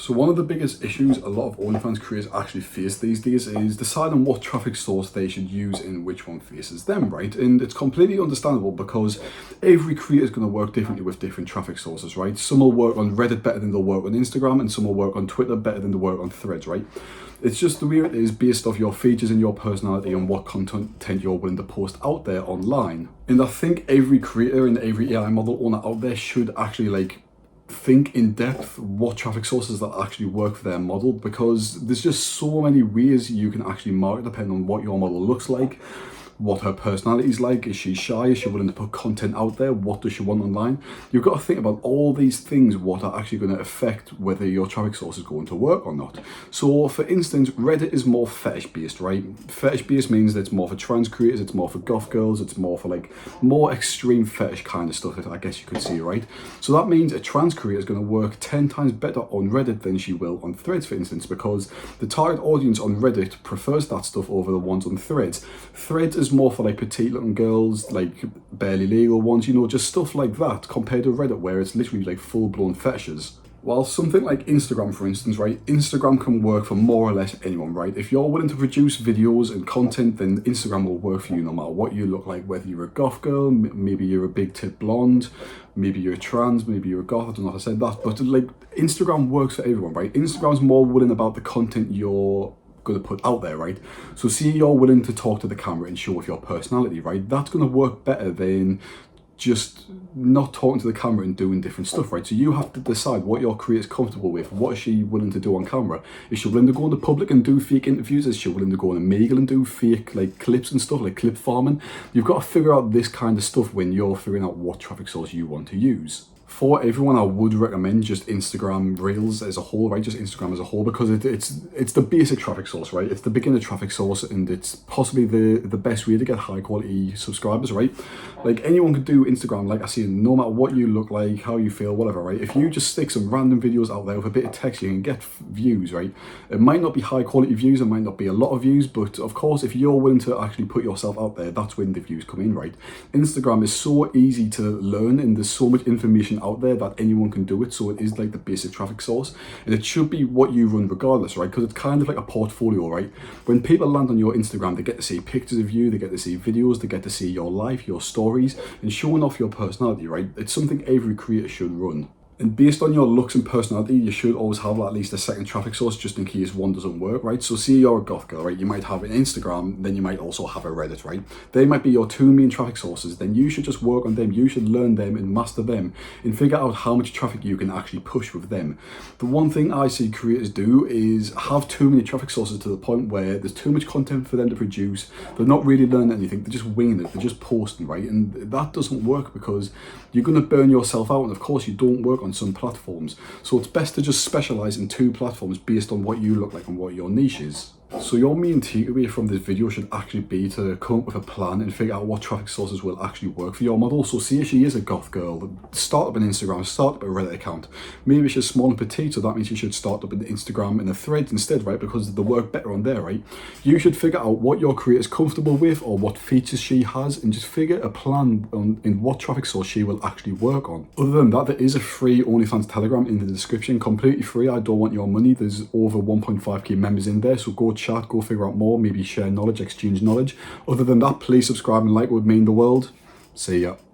So one of the biggest issues a lot of OnlyFans creators actually face these days is deciding what traffic source they should use and which one faces them, right? And it's completely understandable because every creator is going to work differently with different traffic sources, right? Some will work on Reddit better than they'll work on Instagram, and some will work on Twitter better than they work on Threads, right? It's just the way it is based off your features and your personality and what content you're willing to post out there online. And I think every creator and every AI model owner out there should actually think in depth what traffic sources that actually work for their model, because there's just so many ways you can actually market depending on what your model looks like, what her personality is like. Is she shy? Is she willing to put content out there? What does she want online? You've got to think about all these things, what are actually going to affect whether your traffic source is going to work or not. So for instance, Reddit is more fetish based, right? Fetish based means that it's more for trans creators, it's more for goth girls, it's more for more extreme fetish kind of stuff, I guess you could see, right? So that means a trans creator is going to work 10 times better on Reddit than she will on Threads, for instance, because the target audience on Reddit prefers that stuff over the ones on Threads. Threads is more for petite little girls, barely legal ones, just stuff like that, compared to Reddit where it's literally full-blown fetishes. While something like Instagram, for instance, right, Instagram can work for more or less anyone, right? If you're willing to produce videos and content, then Instagram will work for you no matter what you look like, whether you're a goth girl, maybe you're a big tip blonde, maybe you're trans, maybe you're a goth, I don't know if I said that, but Instagram works for everyone, right? Instagram's more willing about the content you're going to put out there, right? So see, you're willing to talk to the camera and show off your personality, right? That's going to work better than just not talking to the camera and doing different stuff, right? So you have to decide what your creator's comfortable with. What is she willing to do on camera? Is she willing to go into public and do fake interviews? Is she willing to go on a Meagle and do fake clips and stuff, like clip farming? You've got to figure out this kind of stuff when you're figuring out what traffic source you want to use. For everyone, I would recommend just Instagram Reels as a whole, right? Just Instagram as a whole, because it's the basic traffic source, right? It's the beginner traffic source, and it's possibly the best way to get high quality subscribers, right? Anyone could do Instagram, like I say, no matter what you look like, how you feel, whatever, right? If you just stick some random videos out there with a bit of text, you can get views, right? It might not be high quality views, it might not be a lot of views, but of course, if you're willing to actually put yourself out there, that's when the views come in, right? Instagram is so easy to learn, and there's so much information out there that anyone can do it, so it is the basic traffic source, and it should be what you run regardless, right? Because it's kind of like a portfolio, right? When people land on your Instagram, they get to see pictures of you, they get to see videos, they get to see your life, your stories, and showing off your personality, right? It's something every creator should run. And based on your looks and personality, you should always have at least a second traffic source just in case one doesn't work, right? So say you're a goth girl, right? You might have an Instagram, then you might also have a Reddit, right? They might be your two main traffic sources. Then you should just work on them. You should learn them and master them and figure out how much traffic you can actually push with them. The one thing I see creators do is have too many traffic sources to the point where there's too much content for them to produce. They're not really learning anything. They're just winging it. They're just posting, right? And that doesn't work because you're going to burn yourself out. And of course, you don't work on some platforms. So it's best to just specialize in two platforms based on what you look like and what your niche is. So your main takeaway from this video should actually be to come up with a plan and figure out what traffic sources will actually work for your model. So see if she is a goth girl, start up an Instagram, start up a Reddit account. Maybe she's small and petite, so that means you should start up an Instagram and a Threads instead, right? Because they work better on there, right? You should figure out what your creator is comfortable with or what features she has, and just figure a plan in what traffic source she will actually work on. Other than that, there is a free OnlyFans Telegram in the description, completely free. I don't want your money. There's over 1.5k members in there, so go chat, go figure out more, maybe share knowledge, exchange knowledge. Other than that, please subscribe and like, would mean the world. See ya.